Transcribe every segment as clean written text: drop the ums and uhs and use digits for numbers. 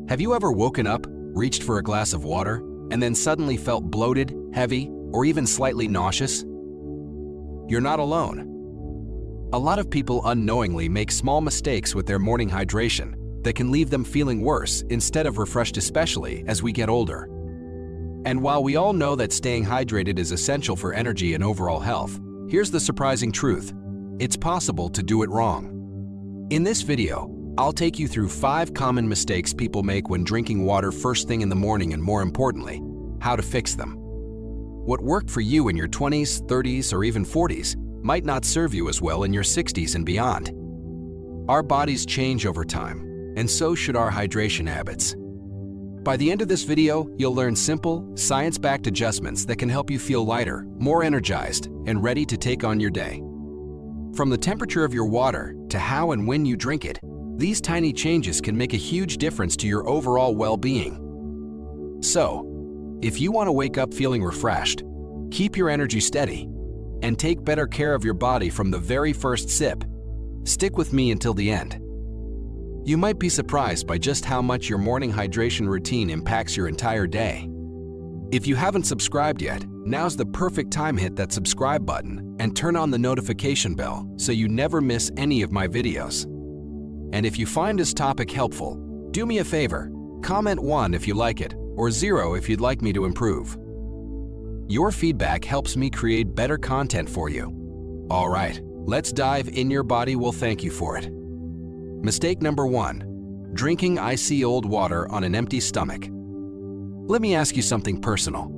Have you ever woken up, reached for a glass of water, and then suddenly felt bloated, heavy, or even slightly nauseous? You're not alone. A lot of people unknowingly make small mistakes with their morning hydration that can leave them feeling worse instead of refreshed, especially as we get older. And while we all know that staying hydrated is essential for energy and overall health, here's the surprising truth. It's possible to do it wrong. In this video, I'll take you through 5 common mistakes people make when drinking water first thing in the morning, and more importantly, how to fix them. What worked for you in your 20s, 30s, or even 40s might not serve you as well in your 60s and beyond. Our bodies change over time, and so should our hydration habits. By the end of this video, you'll learn simple, science-backed adjustments that can help you feel lighter, more energized, and ready to take on your day. From the temperature of your water to how and when you drink it, these tiny changes can make a huge difference to your overall well-being. So, if you want to wake up feeling refreshed, keep your energy steady, and take better care of your body from the very first sip, stick with me until the end. You might be surprised by just how much your morning hydration routine impacts your entire day. If you haven't subscribed yet, now's the perfect time. Hit that subscribe button and turn on the notification bell so you never miss any of my videos. And if you find this topic helpful, do me a favor, comment 1 if you like it, or 0 if you'd like me to improve. Your feedback helps me create better content for you. All right, let's dive in. Your body will thank you for it. Mistake number 1, drinking icy old water on an empty stomach. Let me ask you something personal.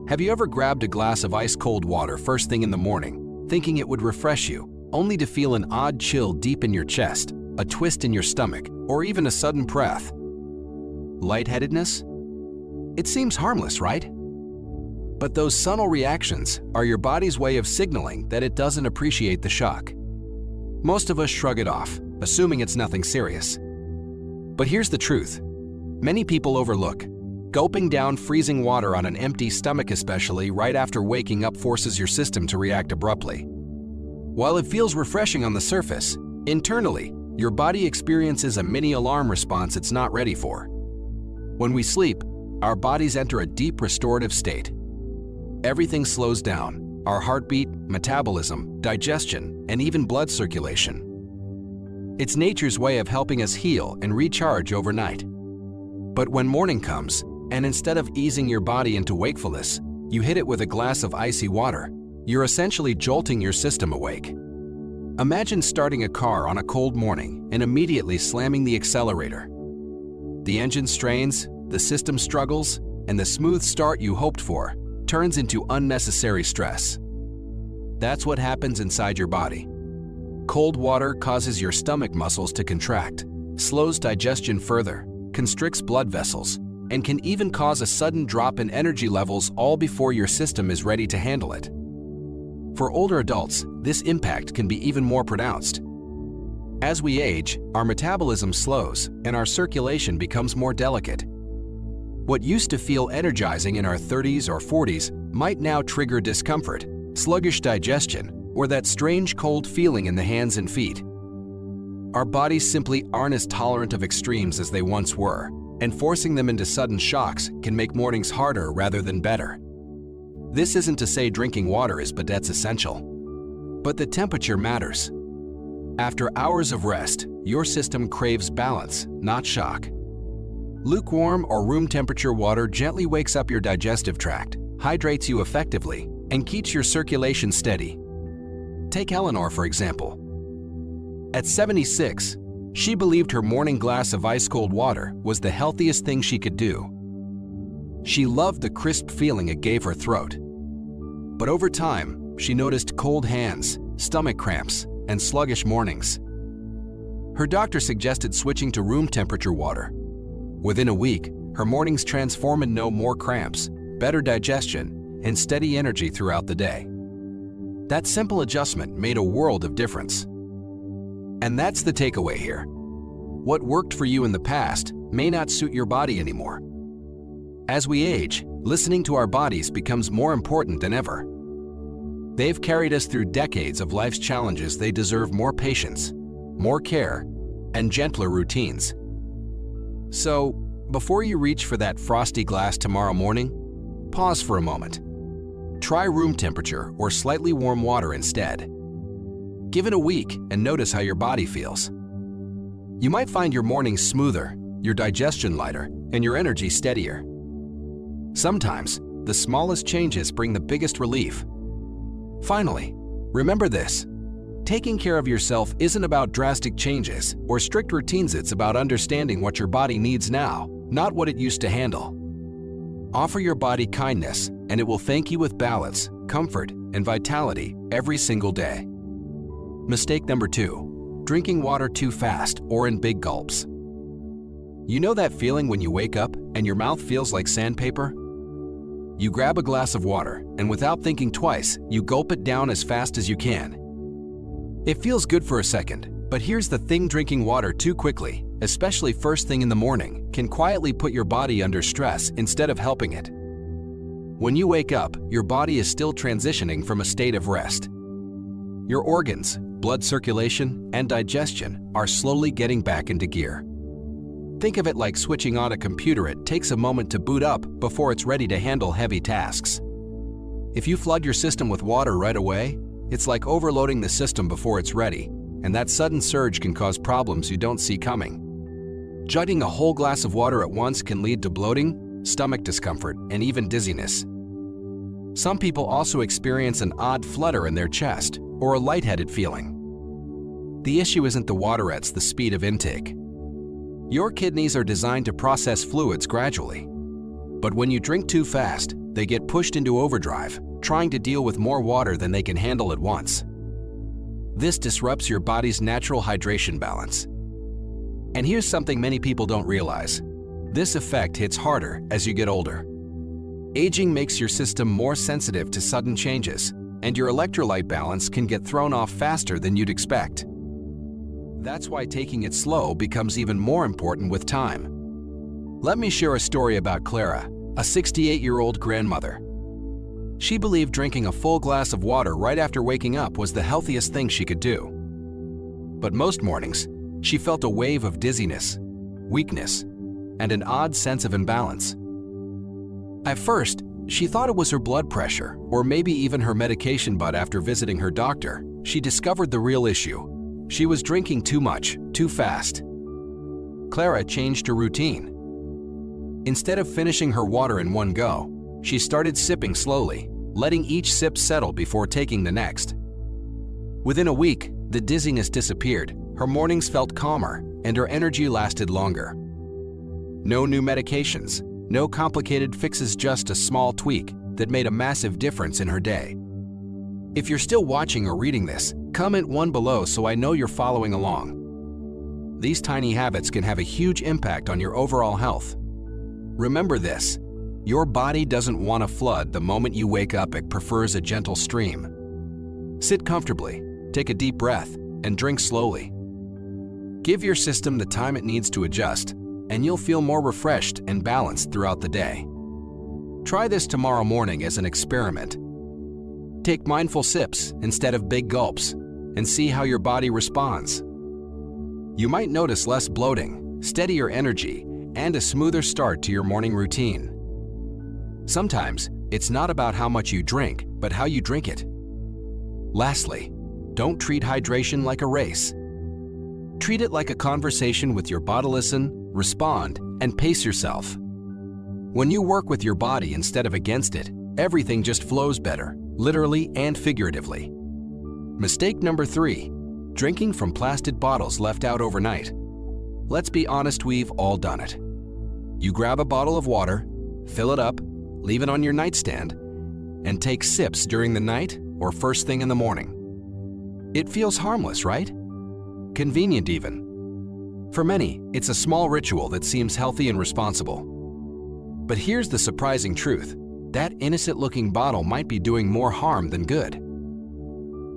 Have you ever grabbed a glass of ice-cold water first thing in the morning, thinking it would refresh you, only to feel an odd chill deep in your chest, a twist in your stomach, or even a sudden breath? Lightheadedness? It seems harmless, right? But those subtle reactions are your body's way of signaling that it doesn't appreciate the shock. Most of us shrug it off, assuming it's nothing serious. But here's the truth. Many people overlook. Gulping down freezing water on an empty stomach, especially right after waking up, forces your system to react abruptly. While it feels refreshing on the surface, internally, your body experiences a mini alarm response it's not ready for. When we sleep, our bodies enter a deep restorative state. Everything slows down: our heartbeat, metabolism, digestion, and even blood circulation. It's nature's way of helping us heal and recharge overnight. But when morning comes, and instead of easing your body into wakefulness, you hit it with a glass of icy water, you're essentially jolting your system awake. Imagine starting a car on a cold morning and immediately slamming the accelerator. The engine strains, the system struggles, and the smooth start you hoped for turns into unnecessary stress. That's what happens inside your body. Cold water causes your stomach muscles to contract, slows digestion further, constricts blood vessels, and can even cause a sudden drop in energy levels all before your system is ready to handle it. For older adults, this impact can be even more pronounced. As we age, our metabolism slows and our circulation becomes more delicate. What used to feel energizing in our 30s or 40s might now trigger discomfort, sluggish digestion, or that strange cold feeling in the hands and feet. Our bodies simply aren't as tolerant of extremes as they once were, and forcing them into sudden shocks can make mornings harder rather than better. This isn't to say drinking water is that's essential. But the temperature matters. After hours of rest, your system craves balance, not shock. Lukewarm or room temperature water gently wakes up your digestive tract, hydrates you effectively, and keeps your circulation steady. Take Eleanor, for example. At 76, she believed her morning glass of ice-cold water was the healthiest thing she could do. She loved the crisp feeling it gave her throat. But over time, she noticed cold hands, stomach cramps, and sluggish mornings. Her doctor suggested switching to room temperature water. Within a week, her mornings transformed into no more cramps, better digestion, and steady energy throughout the day. That simple adjustment made a world of difference. And that's the takeaway here. What worked for you in the past may not suit your body anymore. As we age, listening to our bodies becomes more important than ever. They've carried us through decades of life's challenges. They deserve more patience, more care, and gentler routines. So, Before you reach for that frosty glass tomorrow morning, pause for a moment. Try room temperature or slightly warm water instead. Give it a week and notice how your body feels. You might find your mornings smoother, your digestion lighter, and your energy steadier. Sometimes, the smallest changes bring the biggest relief. Finally, remember this: taking care of yourself isn't about drastic changes or strict routines. It's about understanding what your body needs now, not what it used to handle. Offer your body kindness, and it will thank you with balance, comfort, and vitality every single day. Mistake number 2: drinking water too fast or in big gulps. You know that feeling when you wake up and your mouth feels like sandpaper? You grab a glass of water, and without thinking twice, you gulp it down as fast as you can. It feels good for a second, but here's the thing: drinking water too quickly, especially first thing in the morning, can quietly put your body under stress instead of helping it. When you wake up, your body is still transitioning from a state of rest. Your organs, blood circulation, and digestion are slowly getting back into gear. Think of it like switching on a computer. It takes a moment to boot up before it's ready to handle heavy tasks. If you flood your system with water right away, it's like overloading the system before it's ready, and that sudden surge can cause problems you don't see coming. Chugging a whole glass of water at once can lead to bloating, stomach discomfort, and even dizziness. Some people also experience an odd flutter in their chest or a lightheaded feeling. The issue isn't the water, it's the speed of intake. Your kidneys are designed to process fluids gradually. But when you drink too fast, they get pushed into overdrive, trying to deal with more water than they can handle at once. This disrupts your body's natural hydration balance. And here's something many people don't realize: this effect hits harder as you get older. Aging makes your system more sensitive to sudden changes, and your electrolyte balance can get thrown off faster than you'd expect. That's why taking it slow becomes even more important with time. Let me share a story about Clara, a 68-year-old grandmother. She believed drinking a full glass of water right after waking up was the healthiest thing she could do. But most mornings, she felt a wave of dizziness, weakness, and an odd sense of imbalance. At first, she thought it was her blood pressure or maybe even her medication, but after visiting her doctor, she discovered the real issue. She was drinking too much, too fast. Clara changed her routine. Instead of finishing her water in one go, she started sipping slowly, letting each sip settle before taking the next. Within a week, the dizziness disappeared, her mornings felt calmer, and her energy lasted longer. No new medications, no complicated fixes, just a small tweak that made a massive difference in her day. If you're still watching or reading this, comment 1 below so I know you're following along. These tiny habits can have a huge impact on your overall health. Remember this: your body doesn't want a flood the moment you wake up, it prefers a gentle stream. Sit comfortably, take a deep breath, and drink slowly. Give your system the time it needs to adjust, and you'll feel more refreshed and balanced throughout the day. Try this tomorrow morning as an experiment. Take mindful sips instead of big gulps and see how your body responds. You might notice less bloating, steadier energy, and a smoother start to your morning routine. Sometimes, it's not about how much you drink, but how you drink it. Lastly, don't treat hydration like a race. Treat it like a conversation with your body. Listen, respond, and pace yourself. When you work with your body instead of against it, everything just flows better, literally and figuratively. Mistake number 3: drinking from plastic bottles left out overnight. Let's be honest, we've all done it. You grab a bottle of water, fill it up, leave it on your nightstand, and take sips during the night or first thing in the morning. It feels harmless, right? Convenient even. For many, it's a small ritual that seems healthy and responsible. But here's the surprising truth: that innocent-looking bottle might be doing more harm than good.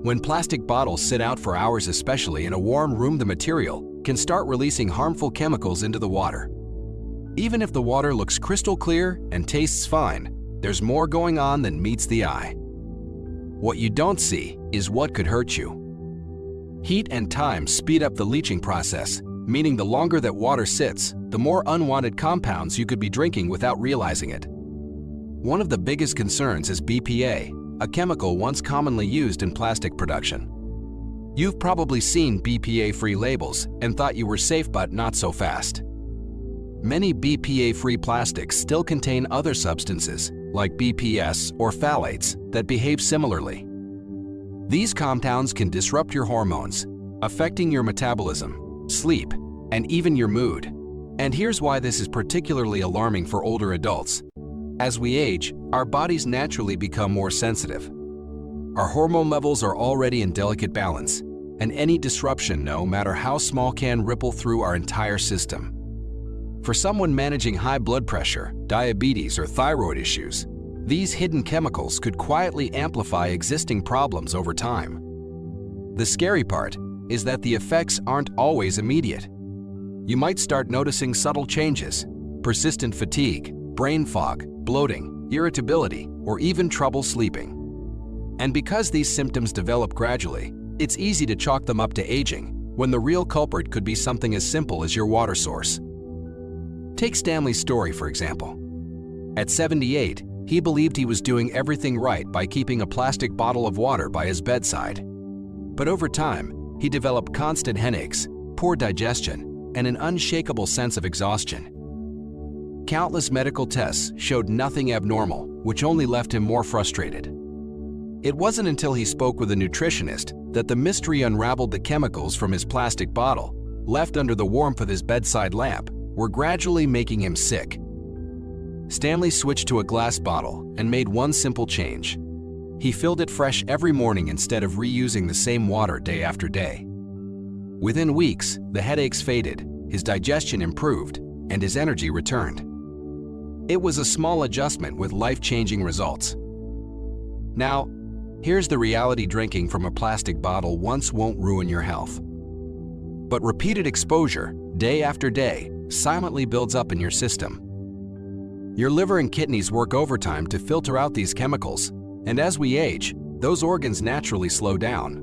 When plastic bottles sit out for hours, especially in a warm room, the material can start releasing harmful chemicals into the water. Even if the water looks crystal clear and tastes fine, there's more going on than meets the eye. What you don't see is what could hurt you. Heat and time speed up the leaching process, meaning the longer that water sits, the more unwanted compounds you could be drinking without realizing it. One of the biggest concerns is BPA, a chemical once commonly used in plastic production. You've probably seen BPA-free labels and thought you were safe, but not so fast. Many BPA-free plastics still contain other substances, like BPS or phthalates, that behave similarly. These compounds can disrupt your hormones, affecting your metabolism, sleep, and even your mood. And here's why this is particularly alarming for older adults. As we age, our bodies naturally become more sensitive. Our hormone levels are already in delicate balance, and any disruption, no matter how small, can ripple through our entire system. For someone managing high blood pressure, diabetes, or thyroid issues, these hidden chemicals could quietly amplify existing problems over time. The scary part is that the effects aren't always immediate. You might start noticing subtle changes: persistent fatigue, brain fog, bloating, irritability, or even trouble sleeping. And because these symptoms develop gradually, it's easy to chalk them up to aging, when the real culprit could be something as simple as your water source. Take Stanley's story, for example. At 78, he believed he was doing everything right by keeping a plastic bottle of water by his bedside. But over time, he developed constant headaches, poor digestion, and an unshakable sense of exhaustion. Countless medical tests showed nothing abnormal, which only left him more frustrated. It wasn't until he spoke with a nutritionist that the mystery unraveled. The chemicals from his plastic bottle, left under the warmth of his bedside lamp, were gradually making him sick. Stanley switched to a glass bottle and made one simple change. He filled it fresh every morning instead of reusing the same water day after day. Within weeks, the headaches faded, his digestion improved, and his energy returned. It was a small adjustment with life-changing results. Now, here's the reality: drinking from a plastic bottle once won't ruin your health. But repeated exposure, day after day, silently builds up in your system. Your liver and kidneys work overtime to filter out these chemicals, and as we age, those organs naturally slow down.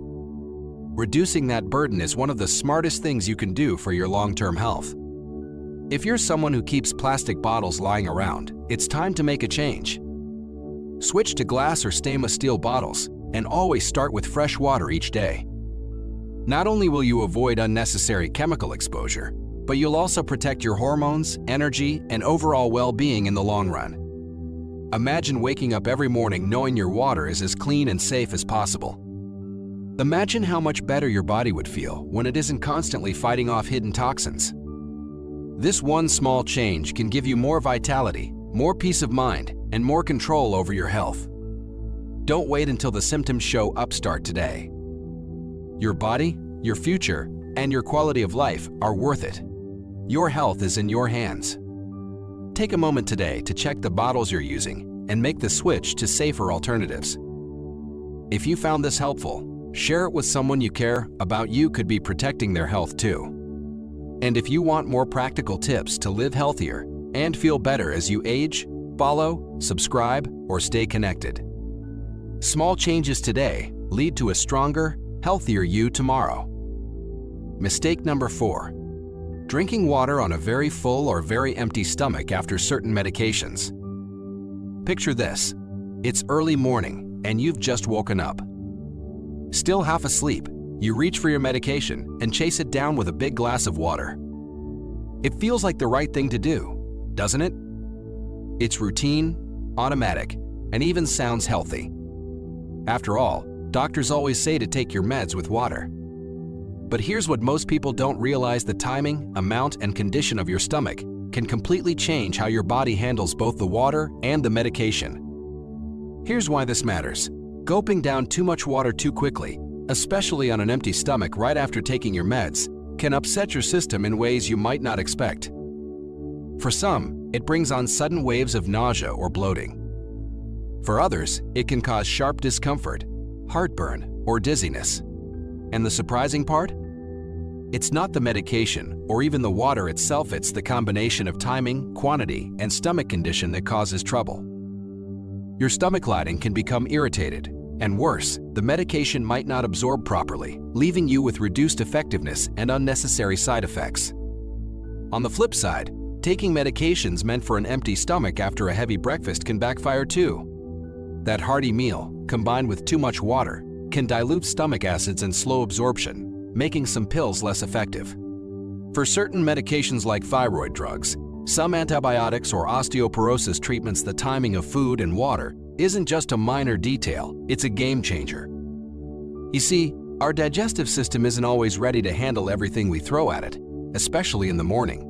Reducing that burden is one of the smartest things you can do for your long-term health. If you're someone who keeps plastic bottles lying around, it's time to make a change. Switch to glass or stainless steel bottles, and always start with fresh water each day. Not only will you avoid unnecessary chemical exposure, but you'll also protect your hormones, energy, and overall well-being in the long run. Imagine waking up every morning knowing your water is as clean and safe as possible. Imagine how much better your body would feel when it isn't constantly fighting off hidden toxins. This one small change can give you more vitality, more peace of mind, and more control over your health. Don't wait until the symptoms show up. Start today. Your body, your future, and your quality of life are worth it. Your health is in your hands. Take a moment today to check the bottles you're using and make the switch to safer alternatives. If you found this helpful, share it with someone you care about. You could be protecting their health too. And if you want more practical tips to live healthier and feel better as you age, follow, subscribe, or stay connected. Small changes today lead to a stronger, healthier you tomorrow. Mistake number 4. Drinking water on a very full or very empty stomach after certain medications. Picture this. It's early morning and you've just woken up. Still half asleep, you reach for your medication and chase it down with a big glass of water. It feels like the right thing to do, doesn't it? It's routine, automatic, and even sounds healthy. After all, doctors always say to take your meds with water. But here's what most people don't realize: the timing, amount, and condition of your stomach can completely change how your body handles both the water and the medication. Here's why this matters. Gulping down too much water too quickly, especially on an empty stomach right after taking your meds, can upset your system in ways you might not expect. For some, it brings on sudden waves of nausea or bloating. For others, it can cause sharp discomfort, heartburn, or dizziness. And the surprising part? It's not the medication or even the water itself. It's the combination of timing, quantity, and stomach condition that causes trouble. Your stomach lining can become irritated, and worse, the medication might not absorb properly, leaving you with reduced effectiveness and unnecessary side effects. On the flip side, taking medications meant for an empty stomach after a heavy breakfast can backfire too. That hearty meal, combined with too much water, can dilute stomach acids and slow absorption, making some pills less effective. For certain medications like thyroid drugs, some antibiotics or osteoporosis treatments, the timing of food and water isn't just a minor detail, it's a game changer. You see, our digestive system isn't always ready to handle everything we throw at it, especially in the morning.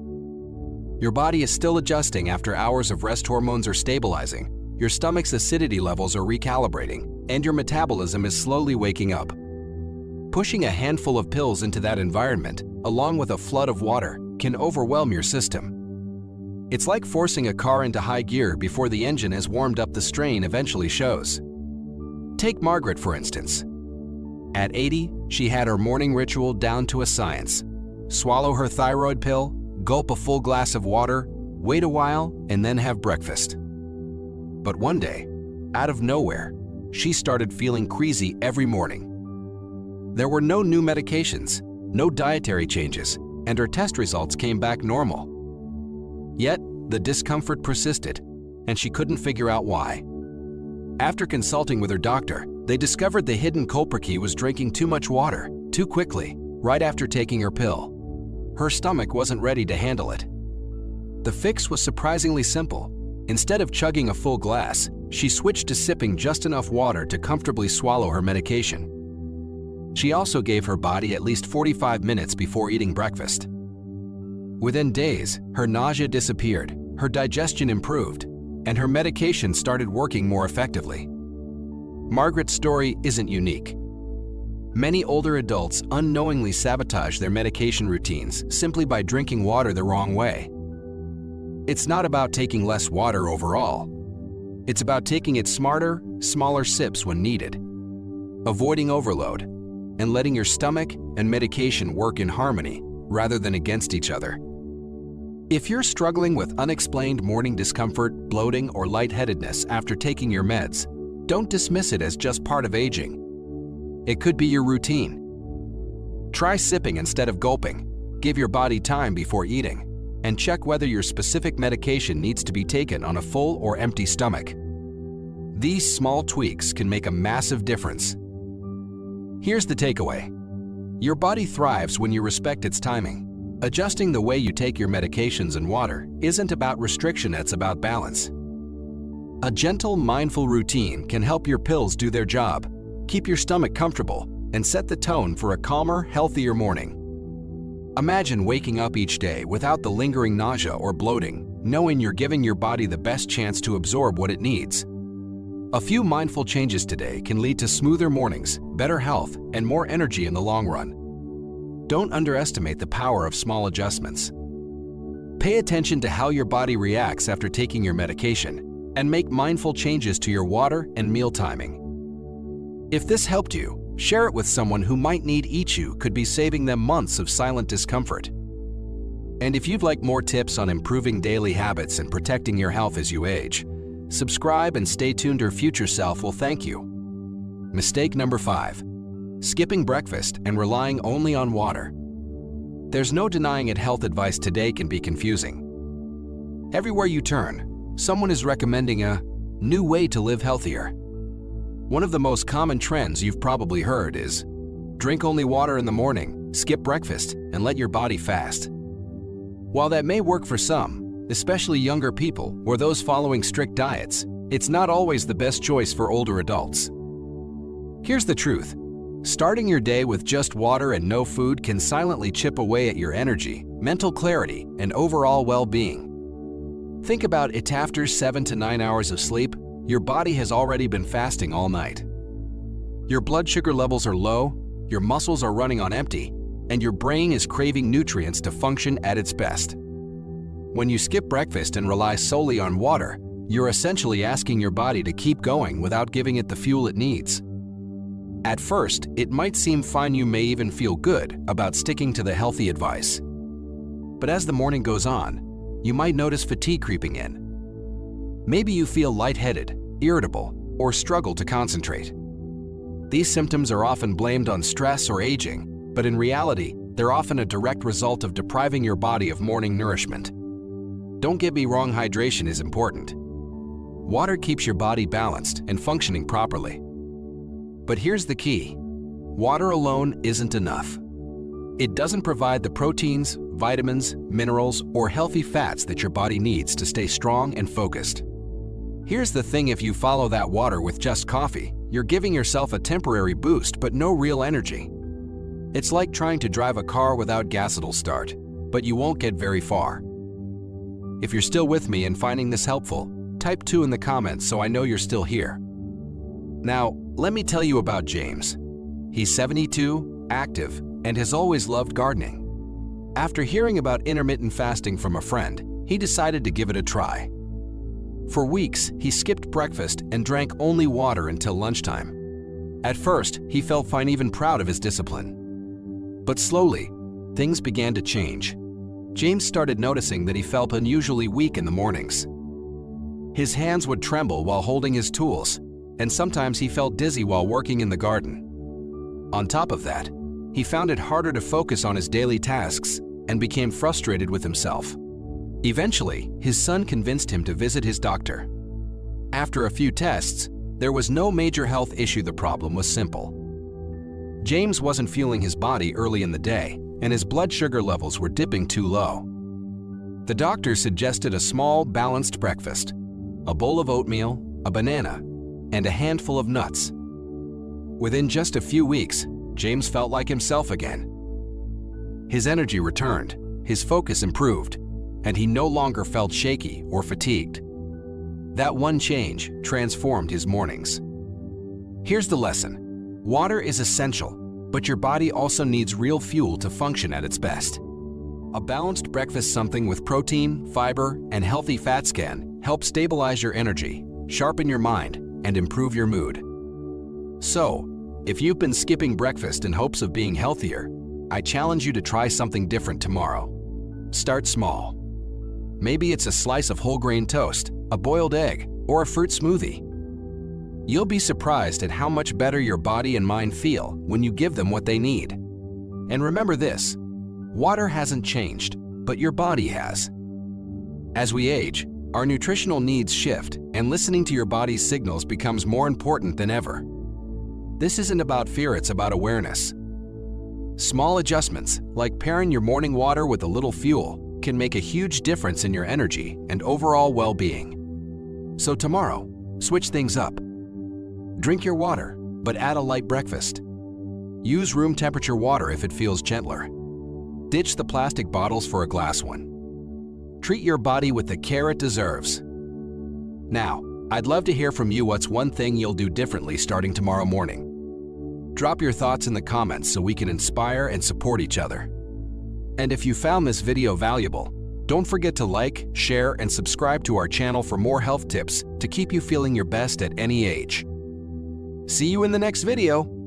Your body is still adjusting after hours of rest, hormones are stabilizing, your stomach's acidity levels are recalibrating, and your metabolism is slowly waking up. Pushing a handful of pills into that environment, along with a flood of water, can overwhelm your system. It's like forcing a car into high gear before the engine has warmed up. The strain eventually shows. Take Margaret, for instance. At 80, she had her morning ritual down to a science. Swallow her thyroid pill, gulp a full glass of water, wait a while, and then have breakfast. But one day, out of nowhere, she started feeling queasy every morning. There were no new medications, no dietary changes, and her test results came back normal. Yet, the discomfort persisted, and she couldn't figure out why. After consulting with her doctor, they discovered the hidden culprit was drinking too much water, too quickly, right after taking her pill. Her stomach wasn't ready to handle it. The fix was surprisingly simple. Instead of chugging a full glass, she switched to sipping just enough water to comfortably swallow her medication. She also gave her body at least 45 minutes before eating breakfast. Within days, her nausea disappeared, her digestion improved, and her medication started working more effectively. Margaret's story isn't unique. Many older adults unknowingly sabotage their medication routines simply by drinking water the wrong way. It's not about taking less water overall. It's about taking it smarter, smaller sips when needed, avoiding overload, and letting your stomach and medication work in harmony rather than against each other. If you're struggling with unexplained morning discomfort, bloating, or lightheadedness after taking your meds, don't dismiss it as just part of aging. It could be your routine. Try sipping instead of gulping, give your body time before eating, and check whether your specific medication needs to be taken on a full or empty stomach. These small tweaks can make a massive difference. Here's the takeaway. Your body thrives when you respect its timing. Adjusting the way you take your medications and water isn't about restriction, it's about balance. A gentle, mindful routine can help your pills do their job, keep your stomach comfortable, and set the tone for a calmer, healthier morning. Imagine waking up each day without the lingering nausea or bloating, knowing you're giving your body the best chance to absorb what it needs. A few mindful changes today can lead to smoother mornings, better health, and more energy in the long run. Don't underestimate the power of small adjustments. Pay attention to how your body reacts after taking your medication, and make mindful changes to your water and meal timing. If this helped you, share it with someone who might need. Each you could be saving them months of silent discomfort. And if you'd like more tips on improving daily habits and protecting your health as you age, subscribe and stay tuned. Your future self will thank you. Mistake number 5. Skipping breakfast and relying only on water. There's no denying it, health advice today can be confusing. Everywhere you turn, someone is recommending a new way to live healthier. One of the most common trends you've probably heard is drink only water in the morning, skip breakfast, and let your body fast. While that may work for some, especially younger people or those following strict diets, it's not always the best choice for older adults. Here's the truth. Starting your day with just water and no food can silently chip away at your energy, mental clarity, and overall well-being. Think about it. After 7 to 9 hours of sleep, your body has already been fasting all night. Your blood sugar levels are low, your muscles are running on empty, and your brain is craving nutrients to function at its best. When you skip breakfast and rely solely on water, you're essentially asking your body to keep going without giving it the fuel it needs. At first, it might seem fine, you may even feel good about sticking to the healthy advice. But as the morning goes on, you might notice fatigue creeping in. Maybe you feel lightheaded, irritable, or struggle to concentrate. These symptoms are often blamed on stress or aging, but in reality, They're often a direct result of depriving your body of morning nourishment. Don't get me wrong, hydration is important. Water keeps your body balanced and functioning properly. But here's the key. Water alone isn't enough. It doesn't provide the proteins, vitamins, minerals, or healthy fats that your body needs to stay strong and focused. Here's the thing, if you follow that water with just coffee, you're giving yourself a temporary boost but no real energy. It's like trying to drive a car without gas. It'll start, but you won't get very far. If you're still with me and finding this helpful, type 2 in the comments so I know you're still here. Now, let me tell you about James. He's 72, active, and has always loved gardening. After hearing about intermittent fasting from a friend, he decided to give it a try. For weeks, he skipped breakfast and drank only water until lunchtime. At first, he felt fine, even proud of his discipline. But slowly, things began to change. James started noticing that he felt unusually weak in the mornings. His hands would tremble while holding his tools, and sometimes he felt dizzy while working in the garden. On top of that, he found it harder to focus on his daily tasks and became frustrated with himself. Eventually, his son convinced him to visit his doctor. After a few tests, there was no major health issue. The problem was simple. James wasn't feeling his body early in the day, and his blood sugar levels were dipping too low. The doctor suggested a small, balanced breakfast, a bowl of oatmeal, a banana, and a handful of nuts. Within just a few weeks, James felt like himself again. His energy returned, his focus improved, and he no longer felt shaky or fatigued. That one change transformed his mornings. Here's the lesson. Water is essential, but your body also needs real fuel to function at its best. A balanced breakfast, something with protein, fiber, and healthy fats, can help stabilize your energy, sharpen your mind, and improve your mood. So, if you've been skipping breakfast in hopes of being healthier, I challenge you to try something different tomorrow. Start small. Maybe it's a slice of whole grain toast, a boiled egg, or a fruit smoothie. You'll be surprised at how much better your body and mind feel when you give them what they need. And remember this, water hasn't changed, but your body has. As we age, our nutritional needs shift, and listening to your body's signals becomes more important than ever. This isn't about fear, it's about awareness. Small adjustments, like pairing your morning water with a little fuel, can make a huge difference in your energy and overall well-being. So tomorrow, switch things up. Drink your water, but add a light breakfast. Use room temperature water if it feels gentler. Ditch the plastic bottles for a glass one. Treat your body with the care it deserves. Now, I'd love to hear from you. What's one thing you'll do differently starting tomorrow morning? Drop your thoughts in the comments so we can inspire and support each other. And if you found this video valuable, don't forget to like, share, and subscribe to our channel for more health tips to keep you feeling your best at any age. See you in the next video.